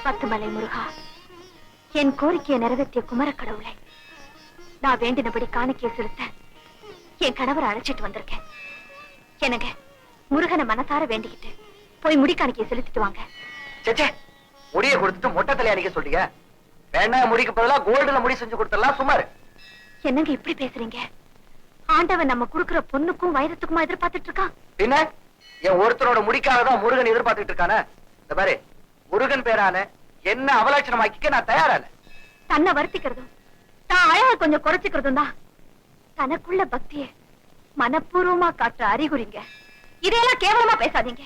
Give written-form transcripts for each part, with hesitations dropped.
பத்துமலை முருகா, என் கோரிக்கையை நிறைவேற்றிய குமர கடவுளை, நான் வேண்டினபடி காணிக்கையை செலுத்த என் கணவரை அழைச்சிட்டு வந்திருக்கேன். எனக்கு முருகனை மனசார வேண்டிக்கிட்டு போய் முடி காணிக்கையை செலுத்திட்டு வாங்க. சேச்சே, முடியை கொடுத்துட்டு மொட்டை தலையை அடிக்க சொல்றீங்க? வேணா, முடிக்கு பதிலா கோல்டுல முடி செஞ்சு கொடுத்துடலாம். சுமார் என்னங்க இப்படி பேசுறீங்க? ஆண்டவன் நம்ம குடுக்கிற பொண்ணுக்கும் வைரத்துக்குமா எதிர்பார்த்துட்டு இருக்கான்? பின்ன என் ஒருத்தரோட முடிக்காக தான் முருகன் எதிர்பார்த்துட்டு இருக்கானே. இந்த பாரு, முருகன் பேரான என்ன அவலட்சணமாக்கிக்க நான் தயாரான. தன்னை வருத்திக்கிறதும் தான் அழக கொஞ்சம் குறைச்சிக்கிறதும் தான் தனக்குள்ள பக்திய மனப்பூர்வமா காட்டுற அறிகுறிங்க. இதையெல்லாம் கேவலமா பேசாதீங்க.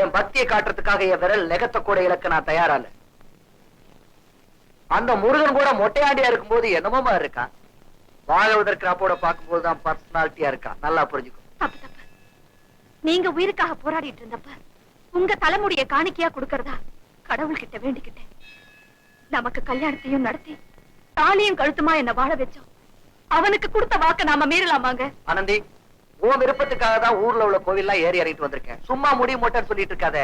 என் பக்தியை காட்டுறதுக்காக என் விரல் நெகத்த கூட இலக்க நான் தயாரான. அந்த முருகன் கூட மொட்டையாண்டியா இருக்கும் போது என்னமோ இருக்கான். வாழ்வதற்கு அப்போட பார்க்கும்போது தான் பர்சனாலிட்டியா இருக்கான். நல்லா புரிஞ்சுக்கும். தப்பு தப்பு. நீங்க உயிருக்காக போராடிட்டு இருந்தப்ப உங்க தலைமுடிய காணிக்கையா கொடுக்கறதா கடவுள்கிட்ட வேண்டிக்கிட்டேன். நமக்கு கல்யாணத்தையும் நடத்தி தாலியும் கழுத்துமா என்ன வாழ வச்சோம். அவனுக்கு கொடுத்த வாக்க நாம மீறலாமாங்க? ஆனந்தி, உன் விருப்பத்துக்காக தான் ஊர்ல உள்ள கோவில்லாம் ஏறி இறங்கிட்டு வந்திருக்கேன். சும்மா முடி மொட்டைன்னு சொல்லிட்டு இருக்காத.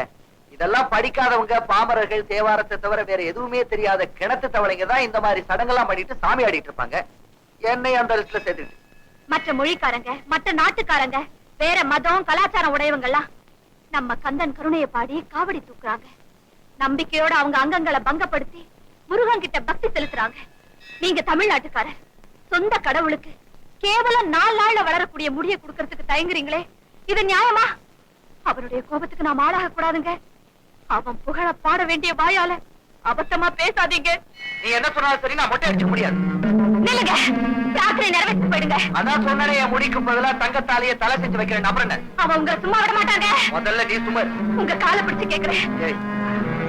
இதெல்லாம் படிக்காதவங்க, பாமரர்கள், தேவாரத்தை தவிர வேற எதுவுமே தெரியாத கிணத்து தவளைங்க தான் இந்த மாதிரி சடங்கெல்லாம் பண்ணிட்டு சாமி ஆடிட்டு இருப்பாங்க. என்னை அந்த லிஸ்ட்ல சேர்த்துட்டு மற்ற மொழிக்காரங்க, மற்ற நாட்டுக்காரங்க, வேற மதம் கலாச்சாரம் உடையவங்கெல்லாம் நம்ம கந்தன் கருணையை பாடி காவடி தூக்குறாங்க. நம்பிக்கையோட அவங்க அங்கங்களை பங்கப்படுத்தி முருகன் கிட்ட பக்தி செலுத்துறாங்க. நீங்க தமிழ்நாட்டுக்காரர், சொந்த கடவுளுக்கு கேவலம் 4 நாள்ல வளரக்கூடிய முடியை கொடுக்கறதுக்கு தயங்குறீங்களே, இது நியாயமா? அவருடைய கோபத்துக்கு நாம் ஆளாக கூடாதுங்க. அவன் புகழ பாட வேண்டிய வாயால அபத்தமா பேசாதீங்க. நீ என்ன சொன்னாலும் சரி, நான் மொட்டை அடிக்க முடியாது. நில்லுங்க, பிரார்த்தனை நிறைவேற்றி போயிடுங்க. அதான் சொன்னே, என் முடிக்கு பதிலா தங்கத்தாலேயே தலை செஞ்சு வைக்கிறேன். நம்புறேன். அவன் உங்களை சும்மா விட மாட்டாங்க. முதல்ல நீ சும்மா உங்க காலை பிடிச்சு கேக்குறேன்.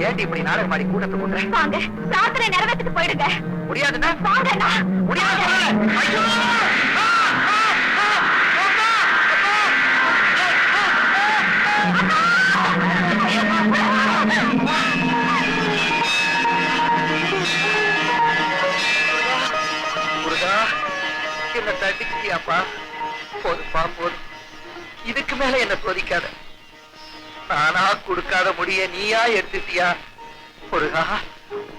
ஏன்டி இப்படி நாடகம் மாடி கூட்டத்தை கூட்டுறேன்? வாங்க, பிரார்த்தனை நிறைவேற்றிட்டு போயிடுங்க. முடியாதுன்னா வாங்கண்ணா. முடியாது. ஐயோ! முருகா, என்ன தட்டிக்கிட்டியாப்பா? போதுப்பா, போதும். இதுக்கு மேல என்ன சோதிக்காத. நானா கொடுக்காத முடிய நீயா எடுத்துட்டியா? முருகா,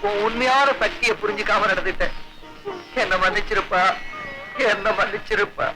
உன் உண்மையான சக்தியை புரிஞ்சுக்காம நடந்துட்டேன். என்ன மன்னிச்சிருப்பா, என்ன மன்னிச்சிருப்பா.